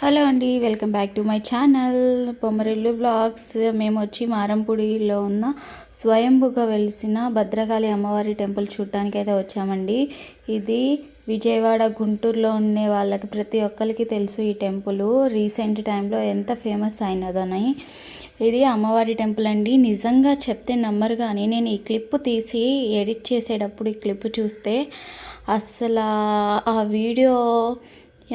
Hello అండి, welcome back to my channel Pommarillu blogs. మేము వచ్చి మారంపూడిలో ఉన్న స్వయంభుగా వెలిసిన భద్రకాళి అమ్మవారి టెంపుల్ చూడటానికి అయితే వచ్చామండి. ఇది విజయవాడ గుంటూరులో ఉండే వాళ్ళకి ప్రతి ఒక్కరికి తెలుసు ఈ టెంపుల్. రీసెంట్ టైంలో ఎంత ఫేమస్ అయినదని. ఇది అమ్మవారి టెంపుల్ అండి. నిజంగా చెప్తే నమ్మరు, కానీ నేను ఈ క్లిప్ తీసి ఎడిట్ చేసేటప్పుడు ఈ క్లిప్ చూస్తే అస్సలు ఆ వీడియో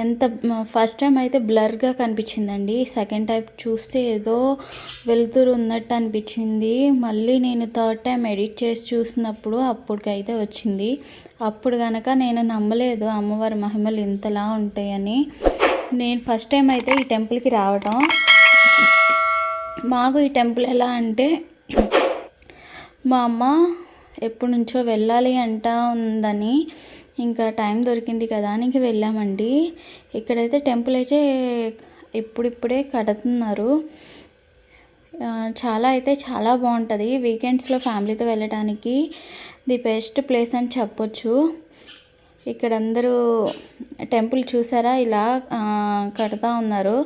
ఎంత ఫస్ట్ టైం అయితే బ్లర్గా కనిపించిందండి. సెకండ్ టైం చూస్తే ఏదో వెలుతురు ఉన్నట్టు అనిపించింది. మళ్ళీ నేను థర్డ్ టైం ఎడిట్ చేసి చూసినప్పుడు అప్పటికైతే వచ్చింది. అప్పుడు కనుక నేను నమ్మలేదు అమ్మవారి మహిమలు ఇంతలా ఉంటాయని. నేను ఫస్ట్ టైం అయితే ఈ టెంపుల్కి రావటం. మాకు ఈ టెంపుల్ ఎలా అంటే, మా అమ్మ ఎప్పటి నుంచో వెళ్ళాలి అంటా ఉందని, ఇంకా టైం దొరికింది కదా అని ఇంక వెళ్ళామండి. ఇక్కడైతే టెంపుల్ అయితే ఇప్పుడిప్పుడే కడుతున్నారు. చాలా బాగుంటుంది. వీకెండ్స్లో ఫ్యామిలీతో వెళ్ళడానికి ది బెస్ట్ ప్లేస్ అని చెప్పొచ్చు. ఇక్కడ అందరూ టెంపుల్ చూసారా, ఇలా కడుతూ ఉన్నారు.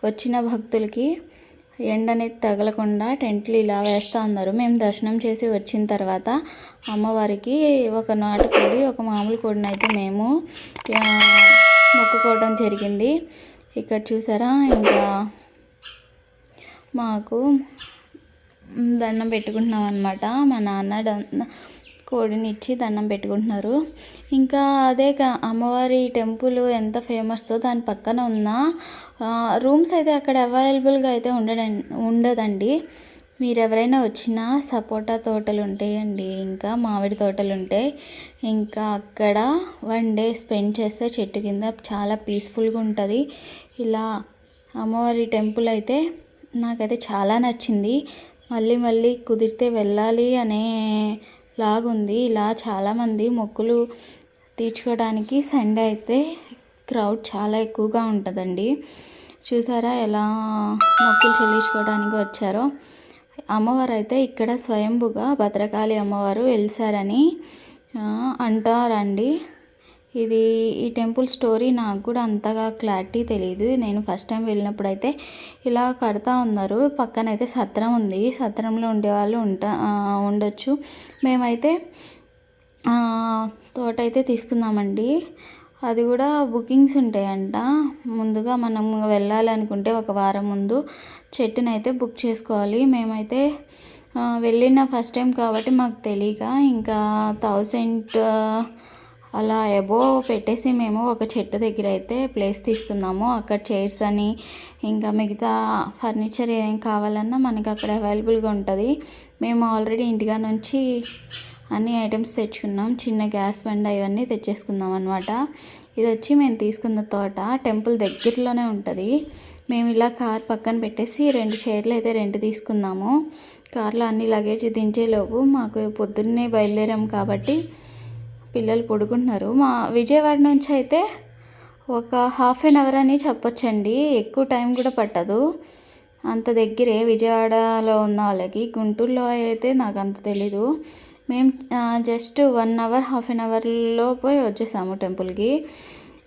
వచ్చిన భక్తులకి ఎండ అనేది తగలకుండా టెంట్లు ఇలా వేస్తూ ఉన్నారు. మేము దర్శనం చేసి వచ్చిన తర్వాత అమ్మవారికి ఒక నాటుకోడి, ఒక మామూలు కోడిని అయితే మేము మొక్కుకోవడం జరిగింది. ఇక్కడ చూసారా, ఇంకా మాకు దండం పెట్టుకుంటున్నాం అన్నమాట. మా నాన్న కోడిని ఇచ్చి దండం పెట్టుకుంటున్నారు. ఇంకా అదే అమ్మవారి టెంపుల్ ఎంత ఫేమస్తో దాని పక్కన ఉన్న రూమ్స్ అయితే అక్కడ అవైలబుల్గా అయితే ఉండదండి. మీరు ఎవరైనా వచ్చినా సపోటా తోటలు ఉంటాయండి, ఇంకా మామిడి తోటలు ఉంటాయి. ఇంకా అక్కడ 1 డే స్పెండ్ చేస్తే చెట్టు కింద చాలా పీస్ఫుల్గా ఉంటుంది. ఇలా అమ్మవారి టెంపుల్ అయితే నాకైతే చాలా నచ్చింది. మళ్ళీ కుదిరితే వెళ్ళాలి అనే లాగుంది. ఇలా చాలామంది మొక్కులు తీర్చుకోవడానికి సండే అయితే క్రౌడ్ చాలా ఎక్కువగా ఉంటుందండి. చూసారా ఎలా మొక్కులు చెల్లించుకోవడానికి వచ్చారో. అమ్మవారు అయితే ఇక్కడ స్వయంభుగా భద్రకాళి అమ్మవారు వెలిసారని అంటారండి. ఈ టెంపుల్ స్టోరీ నాకు కూడా అంతగా క్లారిటీ తెలియదు. నేను ఫస్ట్ టైం వెళ్ళినప్పుడు అయితే ఇలా కడతా ఉన్నారు. పక్కనైతే సత్రం ఉంది. సత్రంలో ఉండేవాళ్ళు ఉండొచ్చు. మేమైతే తోట అయితే తీసుకున్నామండి. అది కూడా బుకింగ్స్ ఉంటాయంట. ముందుగా మనం వెళ్ళాలనుకుంటే ఒక వారం ముందు చెట్టునైతే బుక్ చేసుకోవాలి. మేమైతే వెళ్ళిన ఫస్ట్ టైం కాబట్టి మాకు తెలియక ఇంకా 1000 అలా ఎబో పెట్టేసి మేము ఒక చెట్టు దగ్గర అయితే ప్లేస్ తీసుకున్నాము. అక్కడ చైర్స్ అని ఇంకా మిగతా ఫర్నిచర్ ఏం కావాలన్నా మనకి అక్కడ అవైలబుల్గా ఉంటుంది. మేము ఆల్రెడీ ఇంటిగా నుంచి అన్ని ఐటమ్స్ తెచ్చుకున్నాం. చిన్న గ్యాస్ బండ ఇవన్నీ తెచ్చేసుకున్నాం అనమాట. ఇది వచ్చి మేము తీసుకున్న తోట టెంపుల్ దగ్గరలోనే ఉంటుంది. మేము ఇలా కార్ పక్కన పెట్టేసి 2 చైర్లు అయితే రెంట్ తీసుకున్నాము. కార్లో అన్ని లగేజ్ దించేలోపు మాకు పొద్దున్నే బయలుదేరాం కాబట్టి పిల్లలు పడుకుంటున్నారు. మా విజయవాడ నుంచి అయితే ఒక ½ an hour అని చెప్పొచ్చండి. ఎక్కువ టైం కూడా పట్టదు. అంత దగ్గరే విజయవాడలో ఉన్న వాళ్ళకి. గుంటూరులో అయితే నాకు అంత తెలీదు. మేము జస్ట్ 1 hour ½ an hourలో పోయి వచ్చేసాము టెంపుల్కి.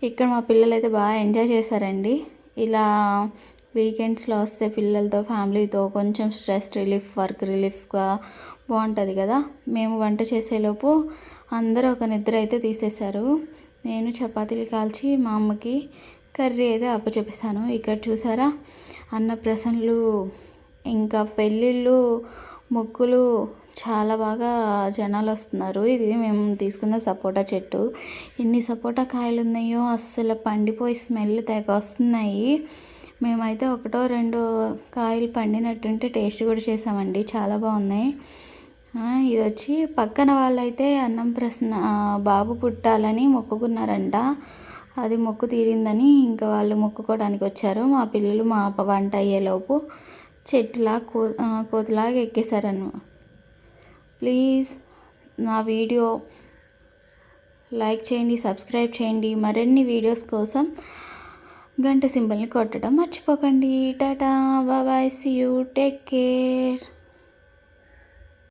ఇక్కడ మా పిల్లలు అయితే బాగా ఎంజాయ్ చేశారండి. ఇలా వీకెండ్స్లో వస్తే పిల్లలతో ఫ్యామిలీతో కొంచెం స్ట్రెస్ రిలీఫ్, వర్క్ రిలీఫ్గా బాగుంటుంది కదా. మేము వంట చేసేలోపు అందరూ ఒక నిద్ర అయితే తీసేశారు. నేను చపాతీలు కాల్చి మా అమ్మకి కర్రీ అయితే అప్పచెప్పేసాను. ఇక్కడ చూసారా, అన్నప్రసన్నులు ఇంకా పెళ్ళిళ్ళు, మొక్కులు చాలా బాగా జనాలు వస్తున్నారు. ఇది మేము తీసుకున్న సపోటా చెట్టు. ఎన్ని సపోటా కాయలు ఉన్నాయో, అస్సలు పండిపోయి స్మెల్ తెగ వస్తున్నాయి. మేమైతే 1-2 కాయలు పండినట్టుంటే టేస్ట్ కూడా చేసామండి. చాలా బాగున్నాయి. ఇది వచ్చి పక్కన వాళ్ళైతే అన్నం ప్రసన్న బాబు పుట్టాలని మొక్కుకున్నారంట. అది మొక్కు తీరిందని ఇంకా వాళ్ళు మొక్కుకోవడానికి వచ్చారు. మా పిల్లలు మా వంట అయ్యేలోపు చెట్టులా కోతిలాగా ఎక్కేశారను. ప్లీజ్ నా వీడియో లైక్ చేయండి, సబ్స్క్రైబ్ చేయండి. మరిన్ని వీడియోస్ కోసం గంట సింబల్ని కొట్టడం మర్చిపోకండి. Tata, bye, see you, take care.